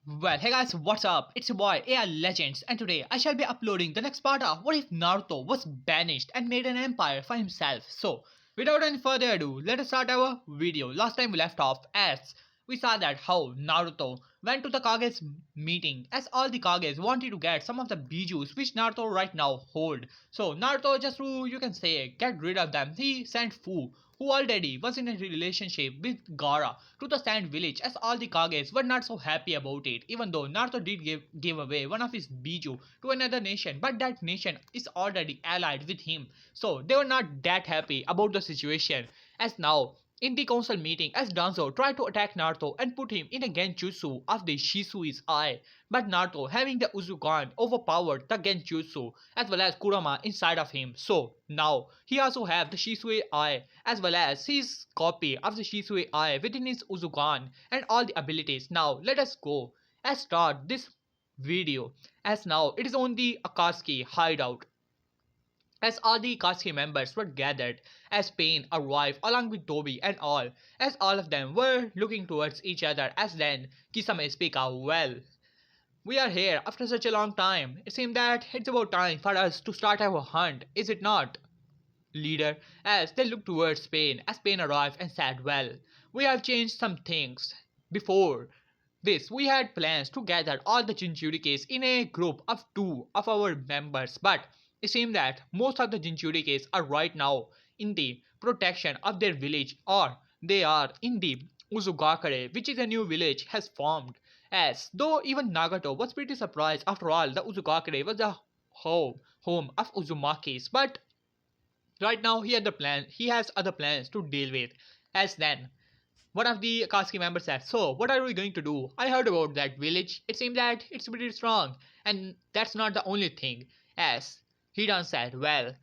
Well, hey guys, what's up? It's your boy AI Legends, and today I shall be uploading the next part of What If Naruto Was Banished and Made an Empire for Himself. So, without any further ado, let us start our video. Last time we left off as we saw that how Naruto went to the Kage's meeting as all the Kages wanted to get some of the bijus which Naruto right now hold. So, Naruto just to, you can say, get rid of them, he sent Fu, who already was in a relationship with Gaara, to the Sand Village as all the Kages were not so happy about it, even though Naruto did give away one of his Biju to another nation, but that nation is already allied with him, so they were not that happy about the situation. As now, in the council meeting, as Danzo tried to attack Naruto and put him in a genjutsu of the Shisui's eye, but Naruto, having the Uzukan, overpowered the genjutsu as well as Kurama inside of him. So now he also have the Shisui eye as well as his copy of the Shisui eye within his Uzukan and all the abilities. Now let us go and start this video, as now it is on the Akatsuki hideout as all the Akatsuki members were gathered, as Pain arrived along with Toby and all, as all of them were looking towards each other, as then Kisame speak out, well, we are here after such a long time. It seems that it's about time for us to start our hunt, is it not, leader? As they looked towards Pain, as Pain arrived and said, well, we have changed some things. Before this, we had plans to gather all the Jinchurikis in a group of two of our members, but it seems that most of the Jinchurikis are right now in the protection of their village, or they are in the Uzugakure, which is a new village has formed. As though even Nagato was pretty surprised, after all, the Uzugakure was the home of Uzumaki's, but right now he has other plans to deal with. As then one of the Akatsuki members said, so, what are we going to do? I heard about that village. It seems that it's pretty strong. And that's not the only thing. As Hidan said, well,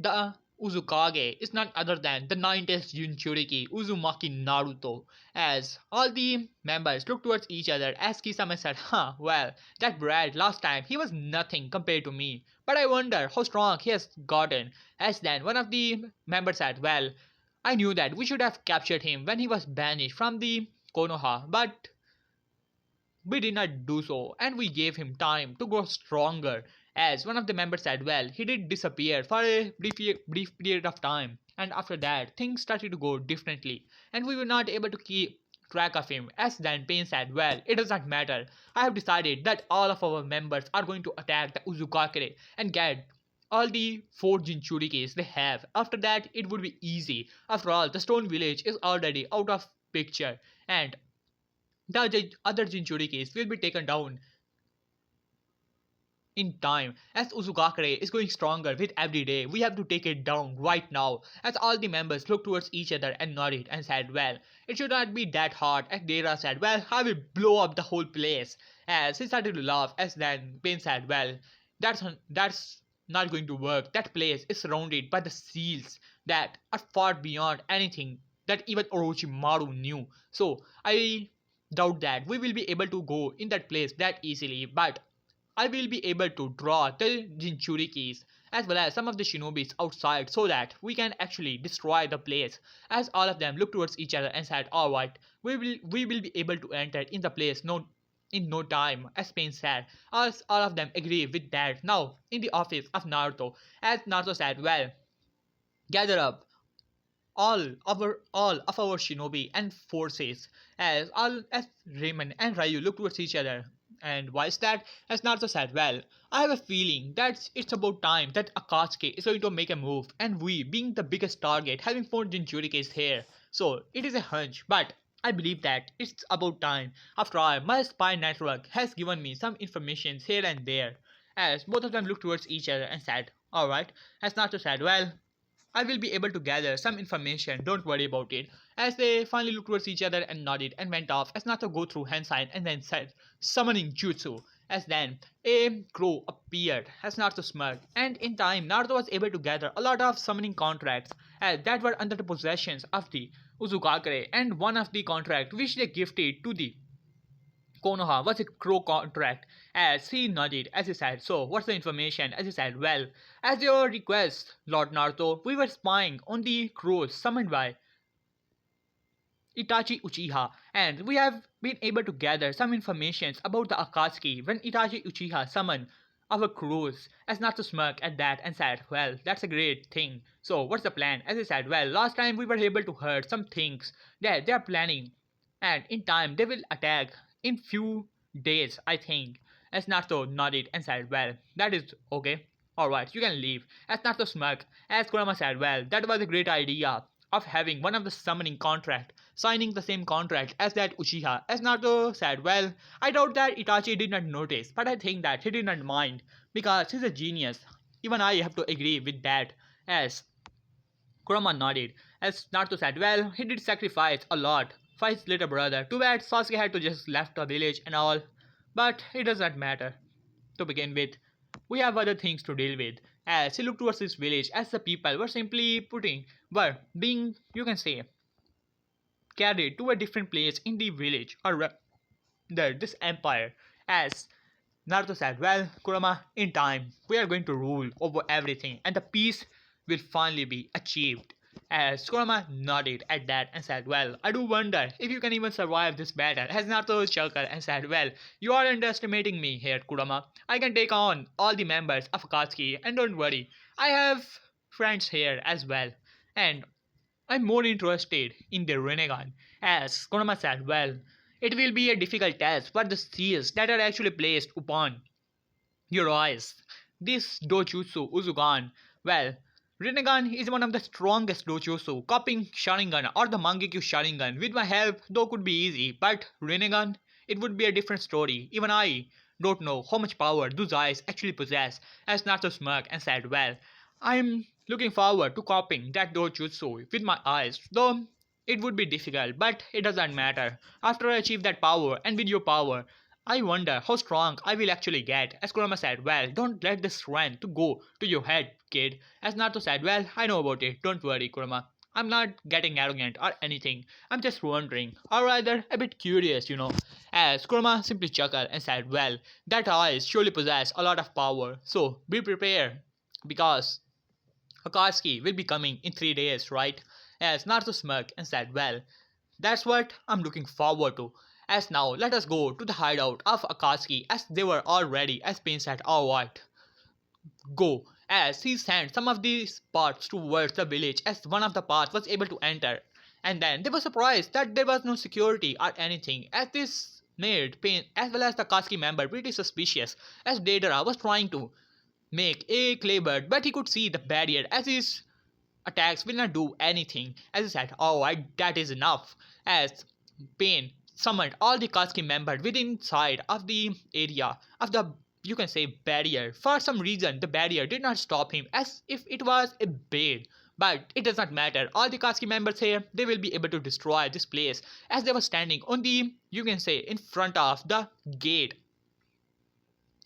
the Uzukage is none other than the 9th Jinchuriki Uzumaki Naruto. As all the members looked towards each other, as Kisame said, huh, well, that brat last time he was nothing compared to me. But I wonder how strong he has gotten. As then one of the members said, well, I knew that we should have captured him when he was banished from the Konoha, but we did not do so, and we gave him time to grow stronger. As one of the members said, well, he did disappear for a brief period of time, and after that, things started to go differently, and we were not able to keep track of him. As then Pain said, well, it does not matter. I have decided that all of our members are going to attack the Uzukakure and get all the four Jinchurikis they have. After that, it would be easy. After all, the stone village is already out of picture, and the other Jinchurikis will be taken down in time. As Uzugakure is going stronger with every day, we have to take it down right now. As all the members looked towards each other and nodded and said, well, it should not be that hard. As Dera said, well, I will blow up the whole place. As he started to laugh, as then Pain said, well, that's not going to work. That place is surrounded by the seals that are far beyond anything that even Orochimaru knew. So I doubt that we will be able to go in that place that easily, but I will be able to draw the Jinchurikis as well as some of the shinobis outside so that we can actually destroy the place. As all of them looked towards each other and said, alright, we will be able to enter in the place in no time, as Pain said. As all of them agree with that. Now, in the office of Naruto, as Naruto said, well, gather up all of our shinobi and forces, as Raymond and Ryu look towards each other. And why is that? As Naruto said, well, I have a feeling that it's about time that Akatsuki is going to make a move, and we, being the biggest target, having four Jinchurikis here. So it is a hunch, but I believe that it's about time. After all, my spy network has given me some information here and there. As both of them looked towards each other and said, alright. As Naruto said, well, I will be able to gather some information, don't worry about it. As they finally looked towards each other and nodded and went off, as Naruto go through hand sign and then said, summoning jutsu. As then a crow appeared as Naruto smirked, and in time Naruto was able to gather a lot of summoning contracts that were under the possessions of the Uzukagare, and one of the contract which they gifted to the Konoha was a crow contract. As he nodded as he said, so what's the information? As he said, well, as your request, Lord Naruto, we were spying on the crows summoned by Itachi Uchiha, and we have been able to gather some information about the Akatsuki when Itachi Uchiha summoned our crews. As not to smirk at that and said, well, that's a great thing. So what's the plan? As I said, well, last time we were able to heard some things that they are planning, and in time they will attack in few days, I think. As Naruto nodded and said, well, that is okay. Alright, you can leave. As Naruto smirked, as Kurama said, well, that was a great idea of having one of the summoning contract signing the same contract as that Uchiha. As Naruto said, well, I doubt that Itachi did not notice, but I think that he did not mind because he's a genius. Even I have to agree with that. As Kurama nodded, as Naruto said, well, he did sacrifice a lot for his little brother. Too bad Sasuke had to just left the village and all, but it does not matter. To begin with, we have other things to deal with. As he looked towards his village, as the people were simply were being, you can say, carried to a different place in the village or this empire. As Naruto said, well, Kurama, in time, we are going to rule over everything and the peace will finally be achieved. As Kurama nodded at that and said, well, I do wonder if you can even survive this battle. As Naruto chuckled and said, well, you are underestimating me here, Kurama. I can take on all the members of Akatsuki and don't worry, I have friends here as well. And I'm more interested in the Renegon. As Kurama said, well, it will be a difficult task for the seals that are actually placed upon your eyes. This dojutsu Uzugan, well, Rinnegan is one of the strongest dojutsu. Copying Sharingan or the Mangekyo Sharingan with my help though could be easy, but Rinnegan, it would be a different story. Even I don't know how much power those eyes actually possess. As Naruto smirked and said, well, I'm looking forward to copying that dojutsu with my eyes, though it would be difficult, but it doesn't matter. After I achieve that power and with your power, I wonder how strong I will actually get. As Kurama said, well, don't let this strength to go to your head, kid. As Naruto said, well, I know about it. Don't worry, Kurama. I'm not getting arrogant or anything. I'm just wondering, or rather, a bit curious, As Kurama simply chuckled and said, well, that eyes surely possess a lot of power, so be prepared. Because Akatsuki will be coming in 3 days, right? As Naruto smirked and said, well, that's what I'm looking forward to. As now, let us go to the hideout of Akatsuki as they were all ready. As Pain said, alright, go. As he sent some of these paths towards the village as one of the paths was able to enter. And then they were surprised that there was no security or anything as this made Pain as well as the Akatsuki member pretty suspicious as Deidara was trying to make a clay bird but he could see the barrier as his attacks will not do anything. As he said, alright, that is enough. As Pain summoned all the Katsuki members within inside of the area of the you can say barrier. For some reason the barrier did not stop him as if it was a bait. But it does not matter. All the Katsuki members here, they will be able to destroy this place as they were standing on the, you can say, in front of the gate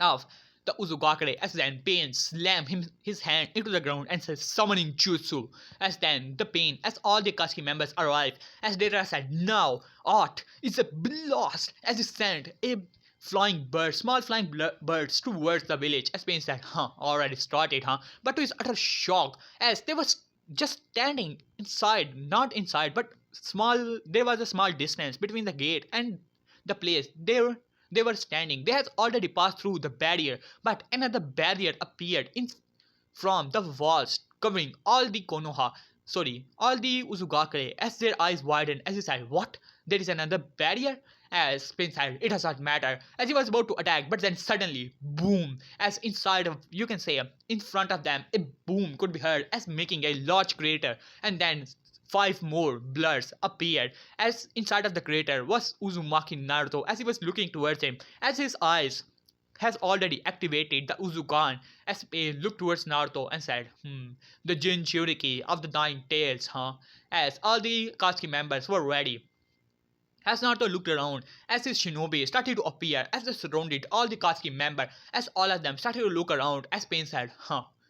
of the Uzugakure as then Pain slammed his hand into the ground and said summoning jutsu as then the Pain as all the Katsuki members arrived as Deidara said now art is a blast as he sent a flying bird small flying birds towards the village as Pain said already started but to his utter shock as they were just standing inside not inside but small there was a small distance between the gate and the place they were standing. They had already passed through the barrier, but another barrier appeared in from the walls, covering all the Konoha. Sorry, all the Uzugakure as their eyes widened as he said, what? There is another barrier? As Pain said, it does not matter. As he was about to attack, but then suddenly, boom, as inside of, you can say, in front of them, a boom could be heard as making a large crater, and then five more blurs appeared as inside of the crater was Uzumaki Naruto as he was looking towards him as his eyes has already activated the Uzukan as Pain looked towards Naruto and said, the Jinchuriki of the Nine Tails, As all the Katsuki members were ready. As Naruto looked around, as his shinobi started to appear as they surrounded all the Katsuki members, as all of them started to look around as Pain said,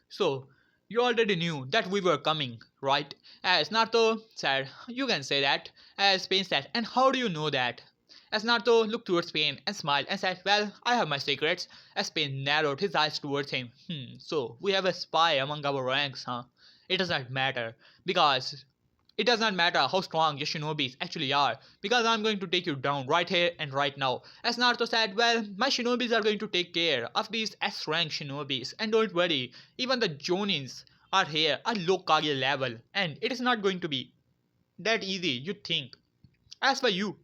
so you already knew that we were coming, right? As Naruto said, you can say that. As Pain said, and how do you know that? As Naruto looked towards Pain and smiled and said, well, I have my secrets. As Pain narrowed his eyes towards him. So we have a spy among our ranks, It does not matter. Because It does not matter how strong your shinobis actually are, because I'm going to take you down right here and right now. As Naruto said, well, my shinobis are going to take care of these S rank shinobis, and don't worry, even the Jonins are here at low Kage level, and it is not going to be that easy, you think. As for you,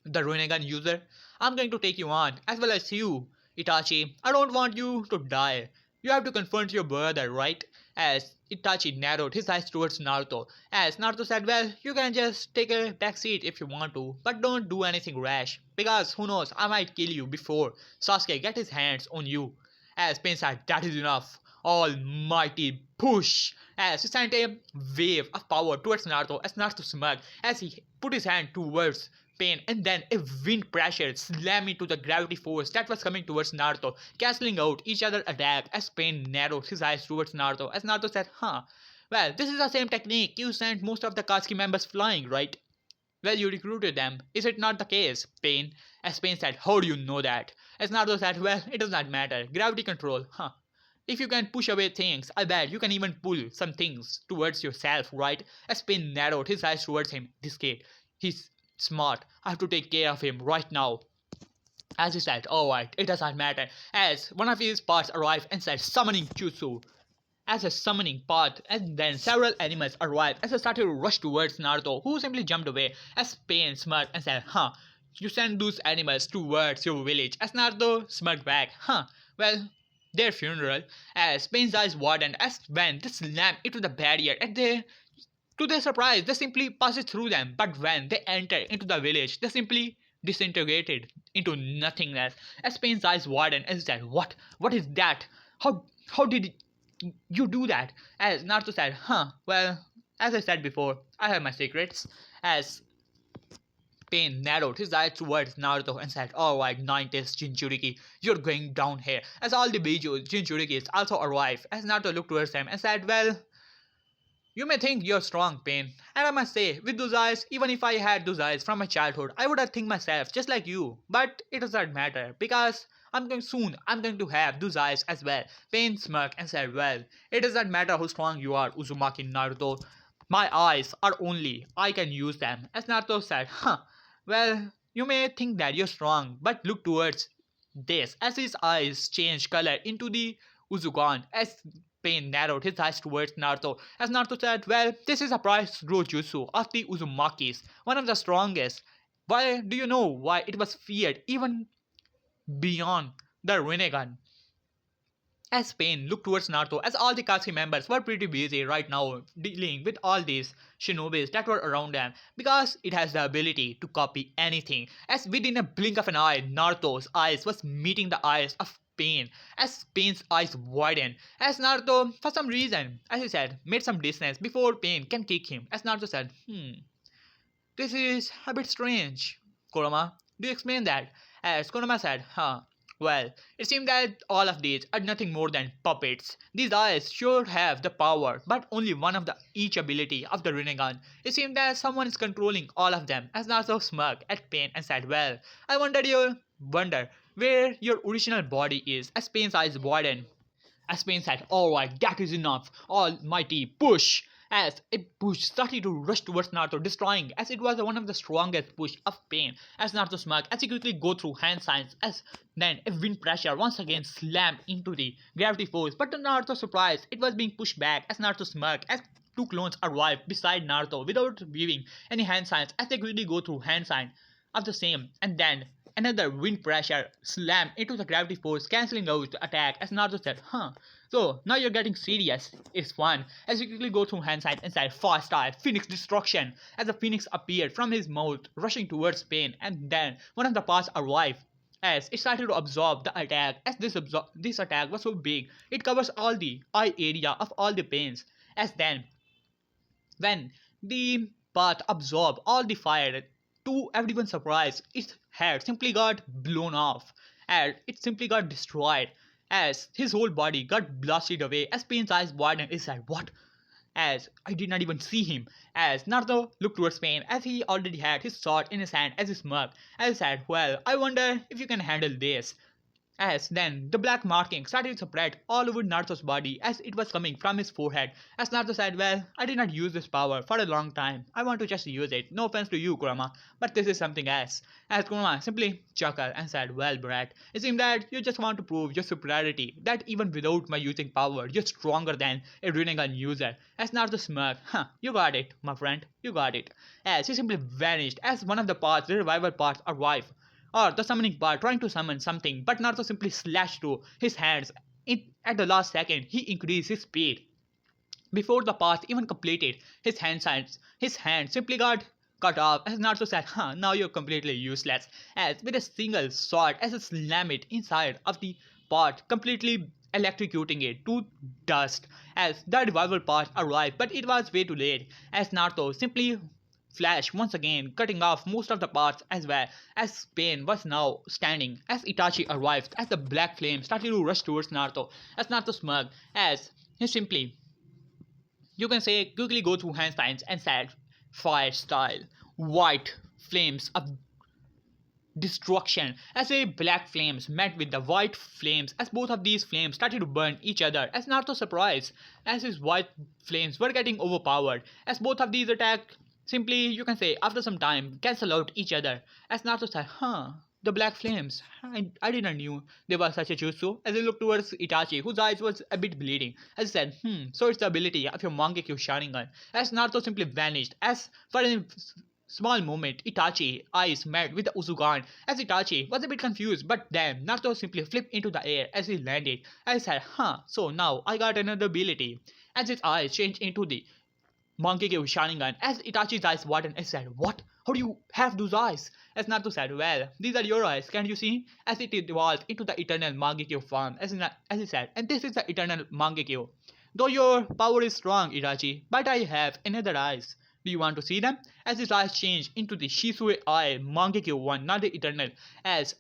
the Rinnegan user, I'm going to take you on, as well as you, Itachi. I don't want you to die. You have to confront your brother, right? As Itachi narrowed his eyes towards Naruto. As Naruto said, well, you can just take a back seat if you want to, but don't do anything rash, because who knows, I might kill you before Sasuke get his hands on you. As Pain said, that is enough. Almighty push! As he sent a wave of power towards Naruto as Naruto smirked as he put his hand towards Pain, and then a wind pressure slammed into the gravity force that was coming towards Naruto, cancelling out each other's attack as Pain narrowed his eyes towards Naruto as Naruto said, well, this is the same technique you sent most of the Katsuki members flying, right? Well, you recruited them. Is it not the case, Pain? As Pain said, how do you know that? As Naruto said, well, it does not matter. Gravity control, If you can push away things, I bet you can even pull some things towards yourself, right? As Pain narrowed his eyes towards him. This kid, he's smart. I have to take care of him right now. As he said, alright, it does not matter. As one of his parts arrived and said, summoning jutsu as a summoning part, and then several animals arrived as they started to rush towards Naruto, who simply jumped away as Pain smirked and said, you send those animals towards your village. As Naruto smirked back, well, their funeral, as Pain's eyes widened as when they slammed into the barrier and they, to their surprise, they simply passed through them, but when they entered into the village, they simply disintegrated into nothingness. As Pain's eyes widened and he said, what? What is that? How did you do that? As Naruto said, well, as I said before, I have my secrets. As Pain narrowed his eyes towards Naruto and said, alright, 90s Jinchuriki, you're going down here. As all the Bijou Jinchurikis also arrived, as Naruto looked towards them and said, well, you may think you're strong, Pain, and I must say, with those eyes, even if I had those eyes from my childhood, I would have think myself just like you. But it does not matter, because I'm going to have those eyes as well. Pain smirked and said, well, it does not matter how strong you are, Uzumaki Naruto. My eyes are only, I can use them. As Naruto said, well, you may think that you're strong, but look towards this. As his eyes changed color into the Uzugan, as Pain narrowed his eyes towards Naruto, as Naruto said, well, this is a prize jutsu of the Uzumakis, one of the strongest. Why do you know why it was feared even beyond the Rinnegan? As Pain looked towards Naruto, as all the Katsuki members were pretty busy right now dealing with all these shinobis that were around them, because it has the ability to copy anything. As within a blink of an eye, Naruto's eyes was meeting the eyes of Pain, as Pain's eyes widened, as Naruto, for some reason, as he said, made some distance before Pain can kick him, as Naruto said, this is a bit strange. Kurama, do you explain that? As Kurama said, well, it seemed that all of these are nothing more than puppets. These eyes sure have the power, but only one of the each ability of the Rinnegan. It seemed that someone is controlling all of them, as Naruto smirked at Pain and said, well, I wonder where your original body is, as Pain's eyes widened. As Pain said, alright, that is enough. Almighty push! As a push started to rush towards Naruto, destroying as it was one of the strongest push of Pain. As Naruto smirked, as he quickly go through hand signs, as then a wind pressure once again slammed into the gravity force. But to Naruto's surprise, it was being pushed back as Naruto smirked, as two clones arrived beside Naruto without viewing any hand signs, as they quickly go through hand sign of the same, and then another wind pressure slammed into the gravity force, cancelling out the attack as Naruto said, so now you're getting serious. It's fun. As you quickly go through hand signs and said, fast style, Phoenix destruction, as the Phoenix appeared from his mouth, rushing towards Pain, and then one of the parts arrived. As it started to absorb the attack, as this attack was so big, it covers all the eye area of all the Pains. As then, when the part absorbed all the fire, to everyone's surprise, its head simply got blown off, and it simply got destroyed, as his whole body got blasted away, as Pain's eyes widened and he said, what? As I did not even see him, as Naruto looked towards Pain, as he already had his sword in his hand, as he smirked, as he said, well, I wonder if you can handle this. As then the black marking started to spread all over Naruto's body as it was coming from his forehead. As Naruto said, well, I did not use this power for a long time. I want to just use it. No offense to you, Kurama, but this is something else. As Kurama simply chuckled and said, well, brat, it seems that you just want to prove your superiority, that even without my using power, you're stronger than a Rinnegan user. As Naruto smirked, huh, you got it, my friend, you got it. As he simply vanished as one of the parts, the revival parts, arrived or the summoning bar trying to summon something, but Naruto simply slashed through his hands. At the last second, he increased his speed. Before the path even completed, his hand simply got cut off as Naruto said, huh, now you're completely useless. As with a single sword, as he slammed it inside of the pot, completely electrocuting it to dust. As the revival part arrived, but it was way too late, as Naruto simply flashed once again, cutting off most of the parts as well as Pain was now standing as Itachi arrived as the black flame started to rush towards Naruto as Naruto smirked as he simply you can say quickly go through handstands and said fire style white flames of destruction as a black flames met with the white flames as both of these flames started to burn each other as Naruto surprised as his white flames were getting overpowered as both of these attacks simply you can say after some time cancel out each other as Naruto said huh the black flames I didn't knew there was such a jutsu as he looked towards Itachi whose eyes was a bit bleeding as he said so it's the ability of your Mangekyo Sharingan as Naruto simply vanished as for a small moment, Itachi eyes met with the Uzugan as Itachi was a bit confused, but then Naruto simply flipped into the air as he landed. I said, huh, so now I got another ability. As his eyes changed into the Monkey gave Sharingan as Itachi's eyes widened and said, what? How do you have those eyes? As Naruto said, well, these are your eyes, can't you see? As it evolved into the eternal Mangekyo form, as he said, and this is the eternal Mangekyo. Though your power is strong, Itachi, but I have another eyes. Do you want to see them? As his eyes changed into the Shisui eye, Mangekyo one, not the eternal, as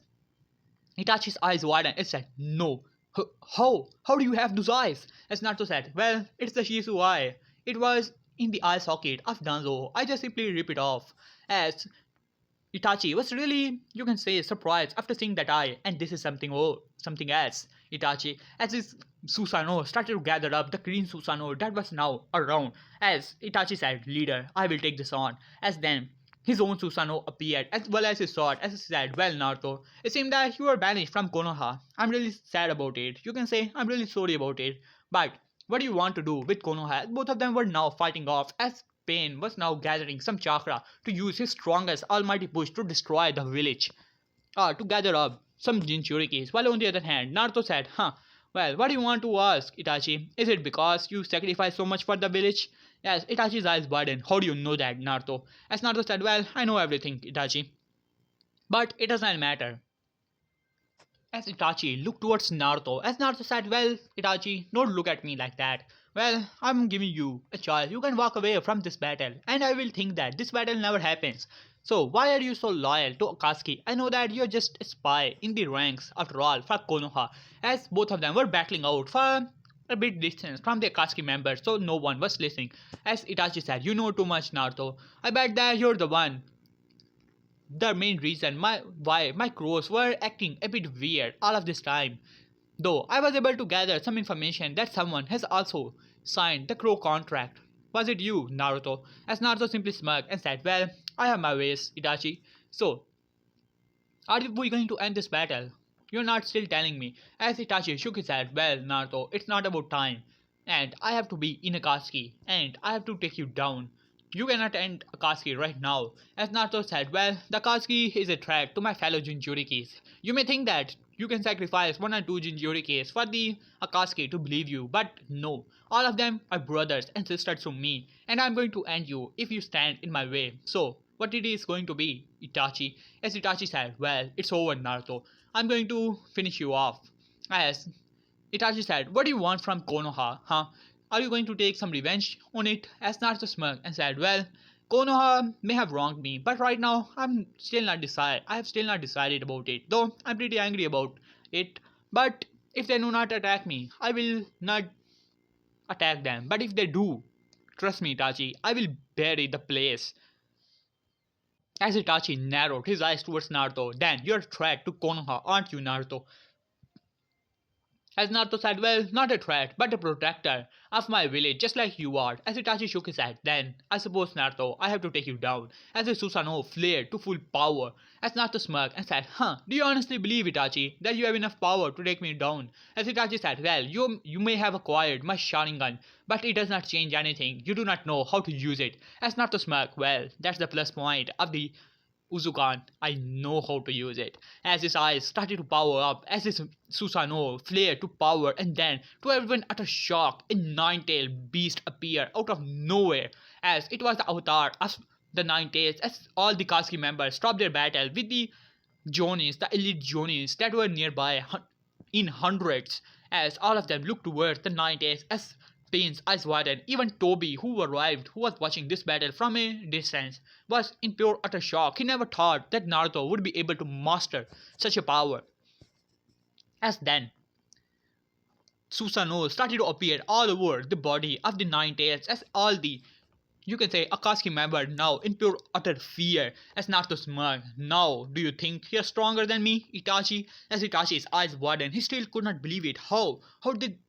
Itachi's eyes widened and said, no. How? How do you have those eyes? As Naruto said, well, it's the Shisu eye. It was in the eye socket of Danzo. I just simply rip it off. As Itachi was really, you can say, surprised after seeing that eye, and this is something else. Itachi, as his Susanoo started to gather up the green Susanoo that was now around, as Itachi said, leader, I will take this on. As then his own Susanoo appeared, as well as his sword, as he said, well, Naruto, it seemed that you were banished from Konoha. I'm really sad about it. You can say, I'm really sorry about it. But what do you want to do with Konoha? Both of them were now fighting off, as Pain was now gathering some chakra to use his strongest almighty push to destroy the village, to gather up some Jinchurikis. While on the other hand, Naruto said, huh, well, what do you want to ask, Itachi? Is it because you sacrificed so much for the village? Yes, Itachi's eyes widened. How do you know that, Naruto? As Naruto said, well, I know everything, Itachi. But it doesn't matter. As Itachi looked towards Naruto, as Naruto said, well, Itachi, don't look at me like that. Well, I'm giving you a choice. You can walk away from this battle, and I will think that this battle never happens. So, why are you so loyal to Akatsuki? I know that you're just a spy in the ranks, after all, for Konoha, as both of them were battling out for a bit distance from the Akatsuki members, so no one was listening. As Itachi said, you know too much, Naruto. I bet that you're the main reason why my crows were acting a bit weird all of this time. Though I was able to gather some information that someone has also signed the crow contract. Was it you, Naruto? As Naruto simply smirked and said, well, I have my ways, Itachi. So, are we going to end this battle? You're not still telling me. As Itachi shook his head, well, Naruto, it's not about time. And I have to be in Akatsuki, and I have to take you down. You cannot end Akatsuki right now. As Naruto said, well, the Akatsuki is a threat to my fellow Jinchurikis. You may think that you can sacrifice one or two Jinchurikis for the Akatsuki to believe you, but no. All of them are brothers and sisters to me, and I'm going to end you if you stand in my way. So, what it is going to be, Itachi? As Itachi said, well, it's over, Naruto. I'm going to finish you off. As Itachi said, what do you want from Konoha, huh? Are you going to take some revenge on it? As Naruto smirked and said, well, Konoha may have wronged me, but right now I have still not decided about it, though I'm pretty angry about it. But if they do not attack me, I will not attack them. But if they do, trust me, Itachi, I will bury the place. As Itachi narrowed his eyes towards Naruto, then you're a threat to Konoha, aren't you, Naruto? As Naruto said, well, not a threat, but a protector of my village, just like you are. As Itachi shook his head, then, I suppose, Naruto, I have to take you down. As the Susanoo flared to full power, as Naruto smirked and said, do you honestly believe, Itachi, that you have enough power to take me down? As Itachi said, well, you may have acquired my Sharingan, but it does not change anything. You do not know how to use it. As Naruto smirked, well, that's the plus point of the Uzukan, I know how to use it. As his eyes started to power up, as his Susanoo flared to power, and then, to everyone utter shock, a nine-tailed beast appeared out of nowhere, as it was the avatar of the Nine Tails, as all the Katsuki members stopped their battle with the Jonis, the elite Jonis that were nearby in hundreds, as all of them looked towards the Nine Tails as Pain's eyes widened. Even Toby, who arrived, who was watching this battle from a distance, was in pure utter shock. He never thought that Naruto would be able to master such a power. As then, Susanoo started to appear all over the body of the Nine Tails as all the, you can say, Akatsuki member now in pure utter fear as Naruto smirked. Now, do you think you're stronger than me, Itachi? As Itachi's eyes widened, he still could not believe it. How? How did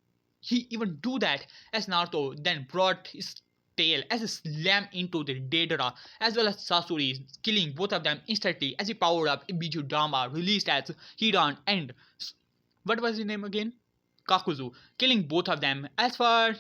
he even do that? As Naruto then brought his tail as he slammed into the Deidara as well as Sasori, killing both of them instantly as he powered up Ibijudama, released as Hidan and what was his name again? Kakuzu, killing both of them. As for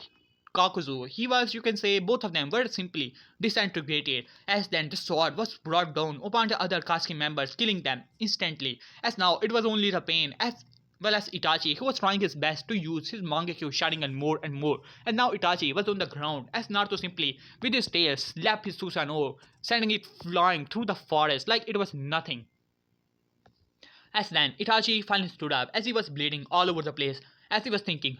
Kakuzu, he was, you can say, both of them were simply disintegrated. As then the sword was brought down upon the other Katsuki members, killing them instantly. As now it was only the Pain as well as Itachi who was trying his best to use his Mangekyo Sharingan more and more. And now Itachi was on the ground as Naruto simply, with his tail, slapped his Susanoo, sending it flying through the forest like it was nothing. As then Itachi finally stood up as he was bleeding all over the place, as he was thinking,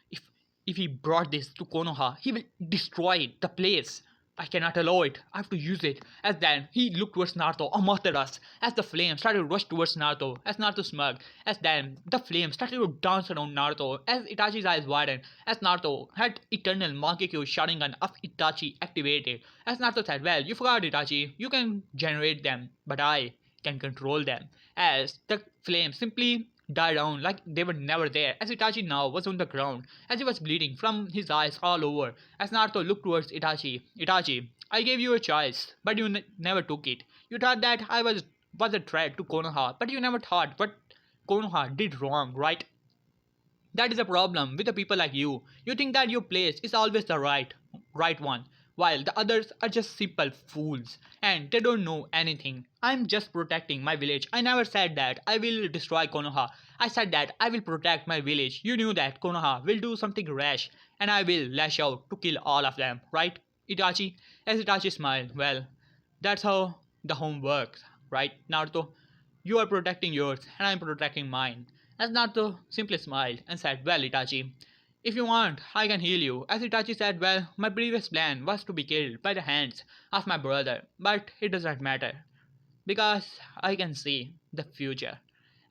if if he brought this to Konoha, he will destroy the place. I cannot allow it. I have to use it. As then he looked towards Naruto, Amaterasu, as the flames started to rush towards Naruto, as Naruto smirked, as then the flames started to dance around Naruto, as Itachi's eyes widened, as Naruto had eternal Mangekyo Sharingan of Itachi activated. As Naruto said, well, you forgot Itachi, you can generate them, but I can control them. As the flames simply died down like they were never there, as Itachi now was on the ground, as he was bleeding from his eyes all over, as Naruto looked towards Itachi. Itachi, I gave you a choice, but you never took it. You thought that I was a threat to Konoha, but you never thought what Konoha did wrong, right? That is a problem with the people like you. You think that your place is always the right one, while the others are just simple fools and they don't know anything. I'm just protecting my village. I never said that I will destroy Konoha. I said that I will protect my village. You knew that Konoha will do something rash and I will lash out to kill all of them, right? Itachi? As Itachi smiled, well, that's how the home works, right, Naruto? You are protecting yours and I'm protecting mine. As Naruto simply smiled and said, well, Itachi, if you want, I can heal you. As Itachi said, well, my previous plan was to be killed by the hands of my brother, but it does not matter because I can see the future.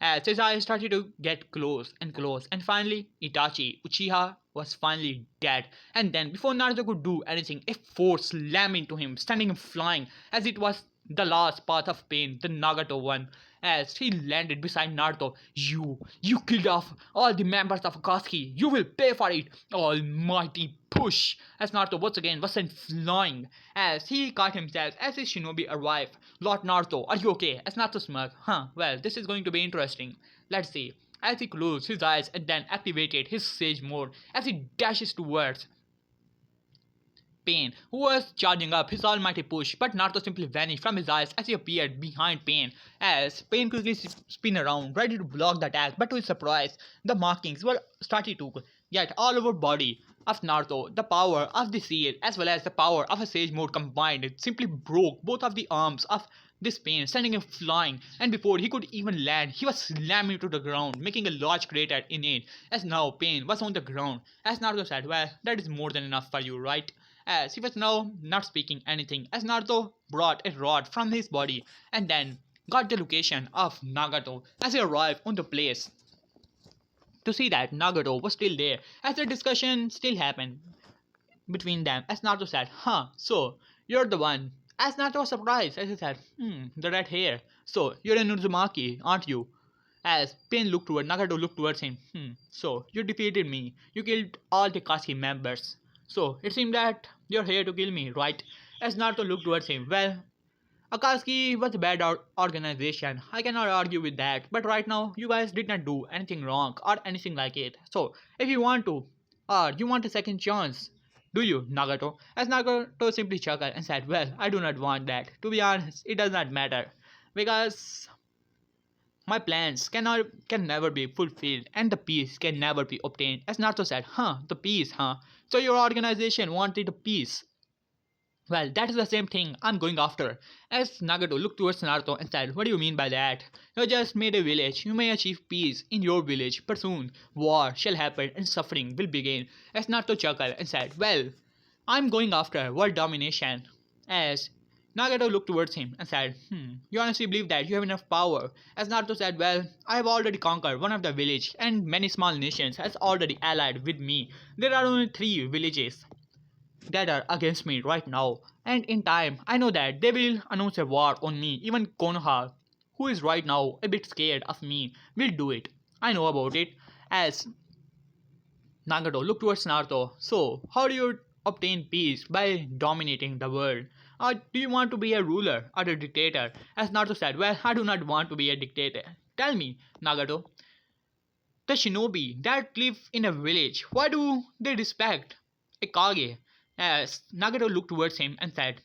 As his eyes started to get close and close, and finally, Itachi Uchiha was finally dead. And then, before Naruto could do anything, a force slammed into him, sending him flying, as it was the last path of pain, the Nagato one. As he landed beside Naruto, you killed off all the members of Akatsuki. You will pay for it, almighty push. As Naruto once again was sent flying, as he caught himself as his shinobi arrived. Lord Naruto, are you okay? As Naruto smirked, well, this is going to be interesting. Let's see. As he closed his eyes and then activated his Sage mode, as he dashes towards Pain, who was charging up his almighty push, but Naruto simply vanished from his eyes as he appeared behind Pain, as Pain quickly spun around, ready to block the attack, but to his surprise, the markings were starting to get all over body of Naruto. The power of the seal as well as the power of a Sage mode combined, it simply broke both of the arms of this Pain, sending him flying, and before he could even land, he was slammed to the ground, making a large crater in it, as now Pain was on the ground. As Naruto said, well, that is more than enough for you, right? As he was now not speaking anything, as Naruto brought a rod from his body and then got the location of Nagato as he arrived on the place to see that Nagato was still there, as the discussion still happened between them. As Naruto said, so you're the one. As Naruto was surprised as he said, the red hair. So you're an Uzumaki, aren't you? As Pain looked toward Nagato looked towards him. So you defeated me. You killed all the Katsuki members. So it seemed that you're here to kill me, right? As Naruto looked towards him. Well, Akatsuki was a bad organization. I cannot argue with that. But right now, you guys did not do anything wrong or anything like it. So, if you want to, or you want a second chance, do you, Nagato? As Nagato simply chuckled and said, well, I do not want that. To be honest, it does not matter. Because my plans can never be fulfilled and the peace can never be obtained. As Naruto said, the peace, huh? So your organization wanted a peace. Well, that is the same thing I'm going after. As Nagato looked towards Naruto and said, what do you mean by that? You just made a village. You may achieve peace in your village, but soon war shall happen and suffering will begin. As Naruto chuckled and said, well, I'm going after world domination. As Nagato looked towards him and said, you honestly believe that you have enough power? As Naruto said, well, I have already conquered one of the villages and many small nations has already allied with me. There are only 3 villages that are against me right now, and in time I know that they will announce a war on me. Even Konoha, who is right now a bit scared of me, will do it. I know about it. As Nagato looked towards Naruto, so how do you obtain peace? By dominating the world. Or do you want to be a ruler or a dictator? As Naruto said, well, I do not want to be a dictator. Tell me, Nagato, the shinobi that live in a village, why do they respect a Kage? As Nagato looked towards him and said,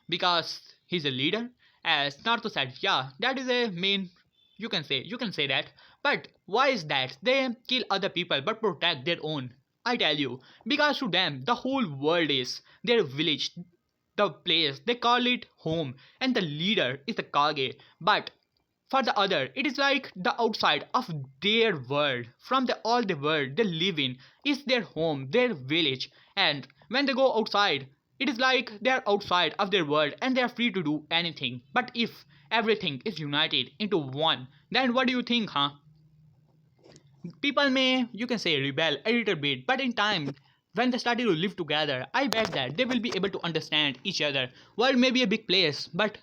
because he's a leader? As Naruto said, yeah, that is a main, you can say that. But why is that? They kill other people but protect their own. I tell you, because to them, the whole world is their village, the place, they call it home, and the leader is the Kage. But for the other, it is like the outside of their world. From the all the world they live in is their home, their village. And when they go outside, it is like they are outside of their world and they are free to do anything. But if everything is united into one, then what do you think, huh? People may, you can say, rebel a little bit, but in time, when they started to live together, I bet that they will be able to understand each other. World may be a big place, but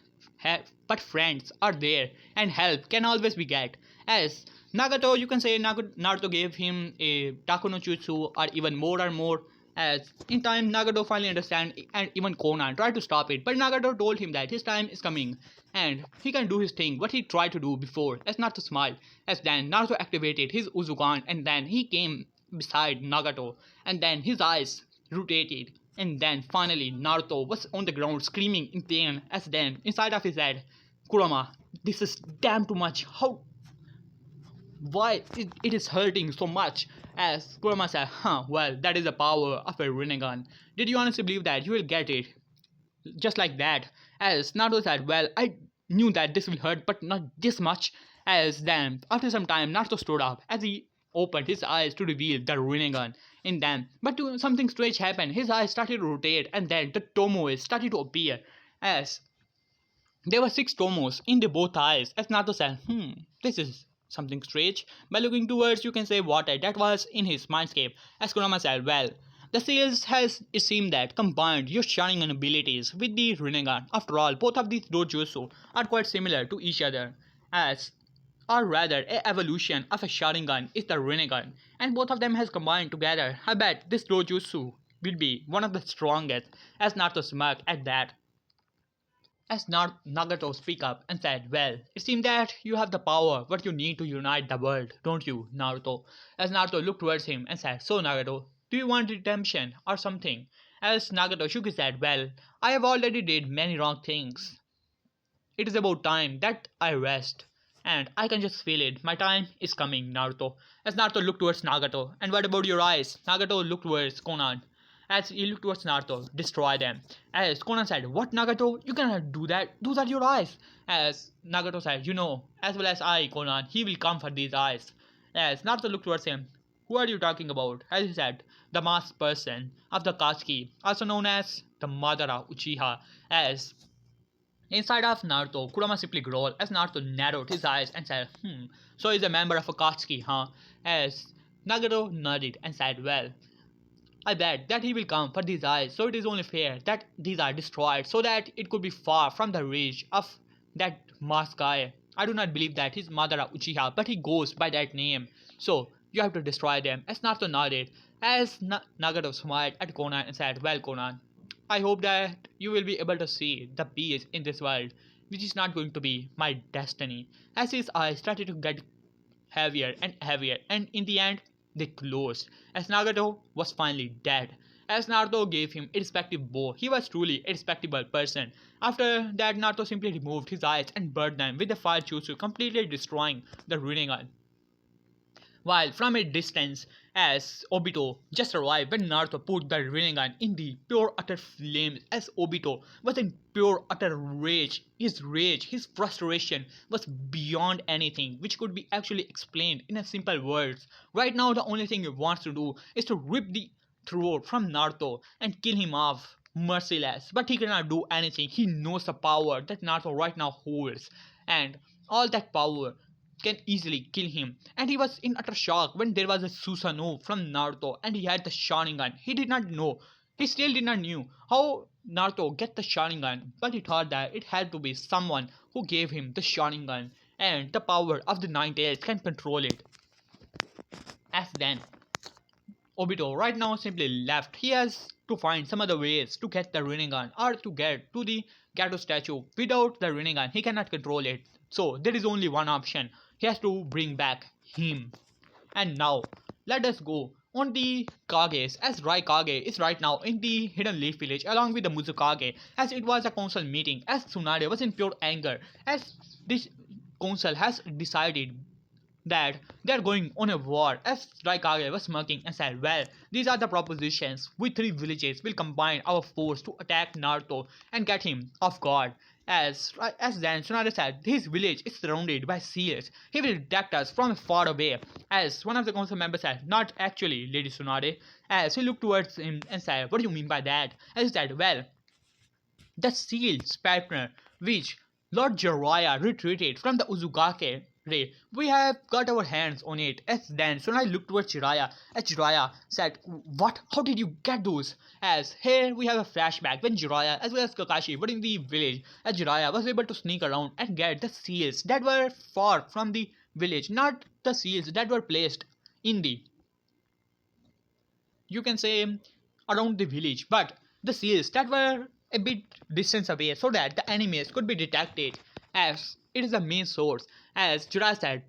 but friends are there, and help can always be get. As Nagato, you can say Naruto gave him a Taku no Jutsu, or even more or more. As in time, Nagato finally understand, and even Conan tried to stop it, but Nagato told him that his time is coming, and he can do his thing, what he tried to do before, as Naruto smiled. As then Naruto activated his Uzukan, and then he came beside Nagato, and then his eyes rotated, and then finally Naruto was on the ground screaming in pain. As then inside of his head, Kurama, this is damn too much. How, why it is hurting so much? As Kurama said, well, that is the power of a Rinnegan. Did you honestly believe that you will get it? Just like that. As Naruto said, well, I knew that this will hurt, but not this much. As then, after some time, Naruto stood up as he opened his eyes to reveal the Rinnegan in them. But something strange happened. His eyes started to rotate, and then the tomoes started to appear. As there were 6 tomos in the both eyes. As Naruto said, this is something strange. By looking towards, you can say, water that was in his mindscape. As Kurama said, well, the sales has it seemed that combined your Sharingan abilities with the Rinnegan. After all, both of these dojutsu are quite similar to each other. As or rather, a evolution of a Sharingan is the Rinnegan, and both of them has combined together. I bet this dojutsu will be one of the strongest. As Naruto smirked at that, as Nagato speak up and said, well, it seems that you have the power what you need to unite the world, don't you, Naruto? As Naruto looked towards him and said, so Nagato, do you want redemption or something? As Nagato shook his head, well, I have already did many wrong things. It is about time that I rest. And I can just feel it. My time is coming, Naruto. As Naruto looked towards Nagato. And what about your eyes? Nagato looked towards Conan. As he looked towards Naruto, destroy them. As Conan said, what Nagato? You cannot do that. Those are your eyes. As Nagato said, you know, as well as I, Conan, he will come for these eyes. As Naruto looked towards him, who are you talking about? As he said, the masked person of the Katsuki, also known as the Madara Uchiha. As inside of Naruto, Kurama simply growled as Naruto narrowed his eyes and said, so he's a member of Akatsuki, huh? As Nagato nodded and said, well, I bet that he will come for these eyes, so it is only fair that these are destroyed so that it could be far from the reach of that masked guy I do not believe that his Madara Uchiha, but he goes by that name. So you have to destroy them. As Naruto nodded, as Nagato smiled at Conan and said, "Well, Conan, I hope that you will be able to see the peace in this world, which is not going to be my destiny." As his eyes started to get heavier and heavier, and in the end, they closed, as Nagato was finally dead. As Naruto gave him a respective bow, he was truly a respectable person. After that, Naruto simply removed his eyes and burned them with the fire jutsu, completely destroying the Rinnegan. While from a distance, as Obito just arrived when Naruto put the Rinnegan in the pure utter flames, as Obito was in pure utter rage, his frustration was beyond anything which could be actually explained in a simple words. Right now the only thing he wants to do is to rip the throat from Naruto and kill him off merciless, but he cannot do anything. He knows the power that Naruto right now holds, and all that power can easily kill him. And he was in utter shock when there was a Susanoo from Naruto and he had the Sharingan. He did not know. He still did not knew how Naruto get the Sharingan, but he thought that it had to be someone who gave him the Sharingan and the power of the Nine Tails can control it. As then Obito right now simply left. He has to find some other ways to get the Rinnegan or to get to the Gato statue. Without the Rinnegan, he cannot control it. So there is only one option. He has to bring back him. And now, let us go on the Kages, as Raikage is right now in the Hidden Leaf Village along with the Muzukage, as it was a council meeting, as Tsunade was in pure anger, as this council has decided that they are going on a war, as Raikage was smirking and said, "Well, these are the propositions. We three villages will combine our force to attack Naruto and get him off guard." As then Tsunade said, "His village is surrounded by seals. He will detect us from far away." As one of the council members said, "Not actually, Lady Tsunade." As he looked towards him and said, "What do you mean by that?" As he said, "Well, the seal's partner, which Lord Jiraiya retreated from the Uzugake Ray. We have got our hands on it." As then Sunai looked towards Jiraiya, as Jiraiya said, "What? How did you get those?" As here we have a flashback when Jiraiya as well as Kakashi were in the village, as Jiraiya was able to sneak around and get the seals that were far from the village, not the seals that were placed in the, you can say, around the village, but the seals that were a bit distance away so that the enemies could be detected, as it is the main source. As Jiraiya said,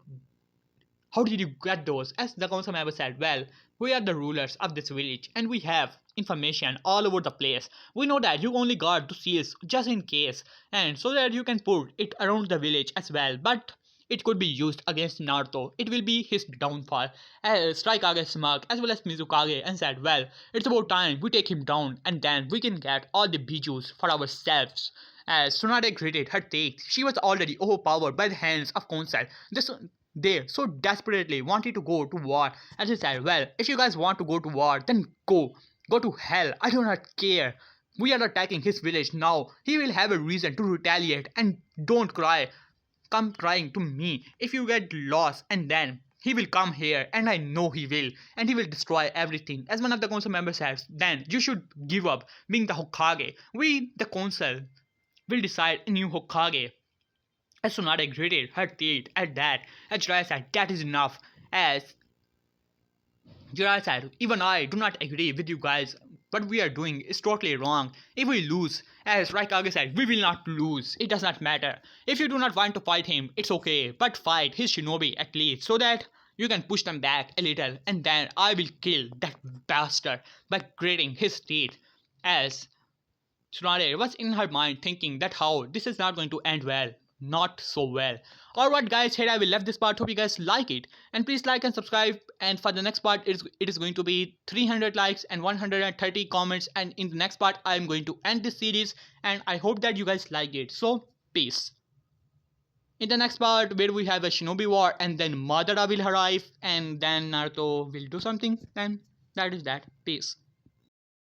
"How did you get those?" As the council member said, "Well, we are the rulers of this village and we have information all over the place. We know that you only got the seals just in case, and so that you can put it around the village as well, but it could be used against Naruto. It will be his downfall." As Raikage smirked as well as Mizukage and said, "Well, it's about time we take him down and then we can get all the bijus for ourselves." As Tsunade gritted her teeth, she was already overpowered by the hands of council. They so desperately wanted to go to war, and she said, "Well, if you guys want to go to war, then go. Go to hell. I do not care. We are attacking his village now. He will have a reason to retaliate, and don't cry. Come crying to me if you get lost, and then he will come here, and I know he will, and he will destroy everything." As one of the council members says, "Then you should give up being the Hokage. We, the council, will decide a new Hokage." As Tsunade gritted her teeth at that, as Jiraiya said, "That is enough." As Jiraiya said, "Even I do not agree with you guys. What we are doing is totally wrong. If we lose," as Raikage said, "we will not lose. It does not matter. If you do not want to fight him, it's okay. But fight his shinobi at least, so that you can push them back a little, and then I will kill that bastard by grating his teeth." As Tsunade was in her mind thinking that how this is not going to end well. Not so well. Alright guys, here I will leave this part. Hope you guys like it. And please like and subscribe. And for the next part, it is going to be 300 likes and 130 comments. And in the next part, I am going to end this series. And I hope that you guys like it. So, peace. In the next part, where we have a shinobi war, and then Madara will arrive, and then Naruto will do something, and that is that. Peace.